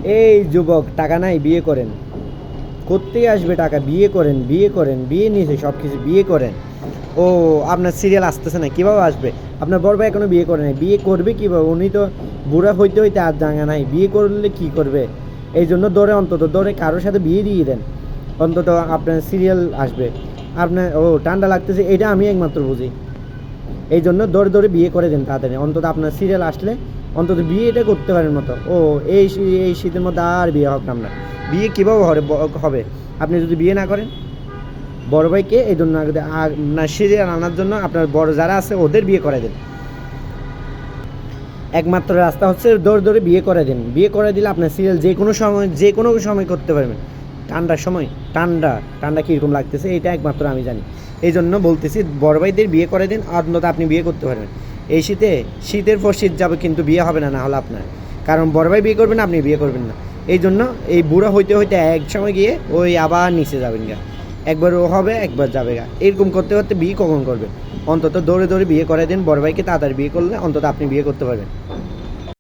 এই যুবক, টাকা নাই, বিয়ে করেন। কোত্থেকে আসবে টাকা? বিয়ে করেন, বিয়ে করেন, বিয়ে নিয়েছে সব কিছু, বিয়ে করেন। ও, আপনার সিরিয়াল আসতেছে না, কীভাবে আসবে? আপনার বড় ভাই এখনও বিয়ে করে নাই, বিয়ে করবে কীভাবে? উনি তো বুড়া হইতে হইতে আর জাঙ্গা নাই, বিয়ে করলে কি করবে? এই জন্য দৌড়ে, অন্তত দৌড়ে কারোর সাথে বিয়ে দিয়ে দেন, অন্তত আপনার সিরিয়াল আসবে। আপনার ঠান্ডা লাগতেছে, এটা আমি একমাত্র বুঝি। এই জন্য দৌড়ে দৌড়ে বিয়ে করে দেন তাড়াতাড়ি, অন্তত আপনার সিরিয়াল আসলে অন্তত বিয়েটা করতে পারেন মতো। এই শীতের মধ্যে আর বিয়ে হবে না। বিয়ে কীভাবে হবে আপনি যদি বিয়ে না করেন? বড় ভাইকে এই জন্য না, সিরিয়াল আনার জন্য আপনার বড় যারা আছে ওদের বিয়ে করে দেন। একমাত্র রাস্তা হচ্ছে দৌড়ে দৌড়ে বিয়ে করে দিন। বিয়ে করে দিলে আপনার সিরিয়াল যে কোনো সময় করতে পারবেন। ঠান্ডার সময়, ঠান্ডা কীরকম লাগতেছে এটা একমাত্র আমি জানি। এই জন্য বলতেছি বড় ভাইদের বিয়ে করে দিন, অন্তত আপনি বিয়ে করতে পারবেন। এই শীতের পর শীত যাবে, কিন্তু বিয়ে হবে না, না হলে আপনার। কারণ বড় ভাই বিয়ে করবেন, আপনি বিয়ে করবেন না। এই জন্য এই বুড়া হইতে হইতে এক সময় গিয়ে ওই আবার নিচে যাবেন গা। একবার ও হবে, একবার যাবে গা, এরকম করতে করতে বিয়ে কখন করবে? অন্তত দৌড়ে দৌড়ে বিয়ে করে দিন বড় ভাইকে, তাড়াতাড়ি বিয়ে করলে অন্তত আপনি বিয়ে করতে পারবেন।